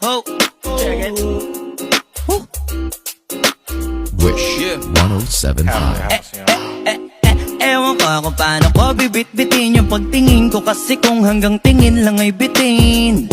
Oh, check it. Wish 107.5. Ewan ko kung paano ko bibit-bitin yung pagtingin ko, kasi kung hanggang tingin lang ay bitin.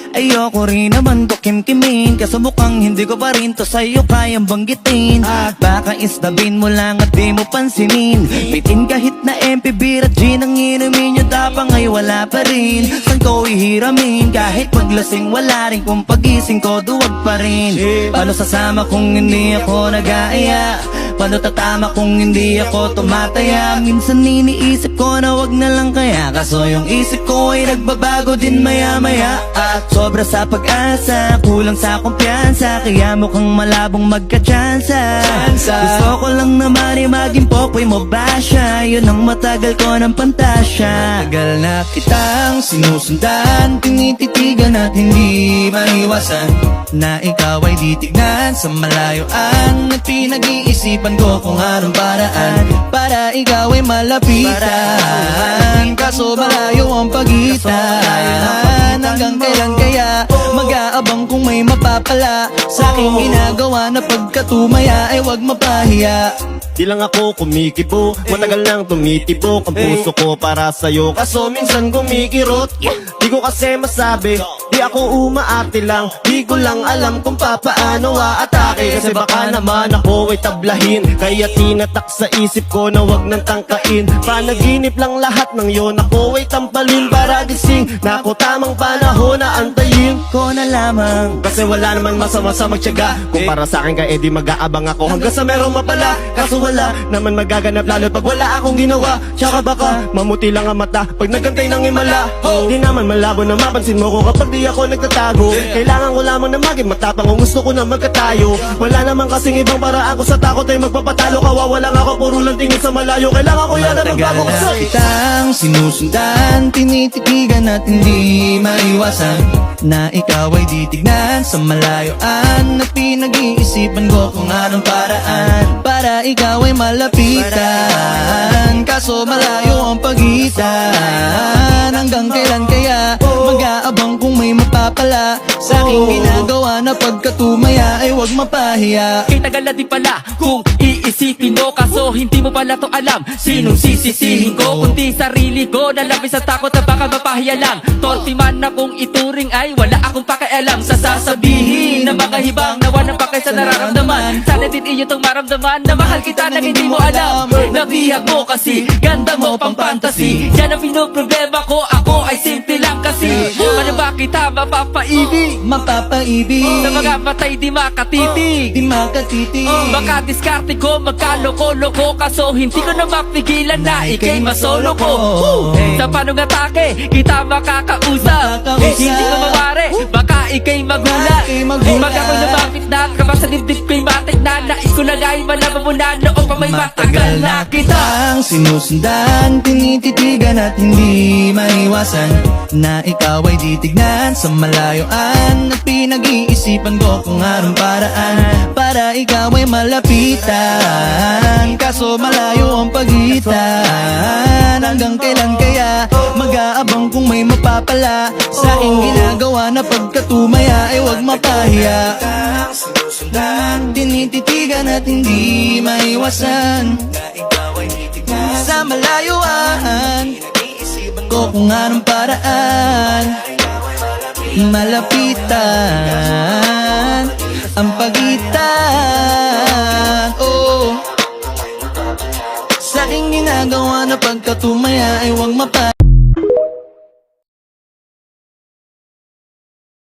Ayoko rin naman to kim-kimin, kaso mukhang hindi ko pa rin to sa'yo kayang banggitin. Baka istabin mo lang at di mo pansinin. Bitin kahit na MPB at gin ang inumin, yung tapang ay wala pa rin. San ko ihiramin, kahit paglasing wala rin, kung pagising ko duwag pa rin. Paano sasama kung hindi ako nag-aaya? Paano tatama kung hindi ako tumataya? Minsan iniisip ko na wag na lang kaya, kaso yung isip ko ay nagbabago din maya-maya. At sobra sa pag-asa, kulang sa kumpiyansa, kaya mukhang malabong magka-tsansa. Gusto ko lang naman ay maging popoy mo ba siya? Yun ang matagal ko ng pantasya. Tagal na kitang sinusundan, tinititigan at hindi maiwasan na ikaw ay titignan sa malayuan. At pinag-iisipan ko kung anong paraan para ikaw ay malapitan, kaso malayo ang pagitan. Hanggang kailan kaya mag-aabang kung may mapapala sa aking ginagawa na pagkatumaya ay wag mapahiya. Di lang ako kumikibo, matagal nang tumitibok ang puso ko para sa'yo, kaso minsan kumikirot. Di ko kasi masabi, di ako umaarte lang, di ko lang alam kung papaano aatake. Kasi baka naman ako ay tablahin, kaya tinatak sa isip ko na wag nang tangkain. Panaginip lang lahat ng yon, ako ay tampalin para gising na ako tamang panahon na antayin Ko na lamang, kasi wala naman masama sa magtiyaga. Kung para sa akin ka, edi mag-aabang ako hanggang sa merong mapala. Kaso wala naman magaganap lalo pag wala akong ginawa. Tsaka baka mamuti lang ang mata pag nagantay ng himala. Di naman malabo na mapansin mo ko kapag di ako nagtatago. Kailangan ko lamang na maging matapang kung gusto ko na magkatayo. Wala naman kasing ibang paraan ko sa takot ay magpapatalo. Kawawa lang ako, puro lang tingin sa malayo. Kailangan ko yan na magbago ko sa kitang sinusundan, tinititigan at hindi maiwasan na ikaw ay titignan sa malayuan. At pinag-iisipan ko kung anong paraan para ikaw ay malapitan, kaso malayo ang pagitan. Hanggang kailan kaya mag-aabang kung may mapapala sa aking ginagawa na pagkatumaya ay wag mapahiya. Kitagal na din pala kung iisipin mo, kaso hindi mo pala to alam. Sinong sisisihin ko kundi sarili ko, na labis sa takot na baka mapahiya lang. Torti man na kung ituring ay wala akong pakialam sa sasabihin na mga hibang na walang pake sa nararamdaman. Sana din iyo tong maramdaman na mahal kita na hindi mo alam. Nabihag mo kasi, ganda mo pang fantasy. Yan ang pinoproblema ko, ako ay simple lang kasi. Ano ba kita mapapaibig? Mapapaibig Sa mga matay di makatitig, di makatitig. baka diskarte ko magkaloko-loko, kaso hindi ko na mapigilan na ikay masolo ko. Sa panungatake, kita makakausap. Hindi ko mawari, baka ikay magulat. Pag ako'y lumapit na, kapag sa dibdib ko'y matik na, nais ko na ga'y malaman mo na noong pa may matagal na kita. Ang sinusundan, tinititigan at hindi maiwasan na ikaw ay titignan sa malayuan. At pinag-iisipan ko kung anong paraan para ikaw ay malapitan, kaso malayo ang pagitan. Hanggang kailan kaya mag-aabang kung may mapapala sa aking ginagawa na pagkatumaya ay wag mapahiya. Ang sinusundan, tinititigan at hindi maiwasan na ikaw ay titignan sa malayuan. Ko kung anong paraan malapitan ang pagitan. Oh, sa aking ginagawa na pagkatumaya ay huwag mapa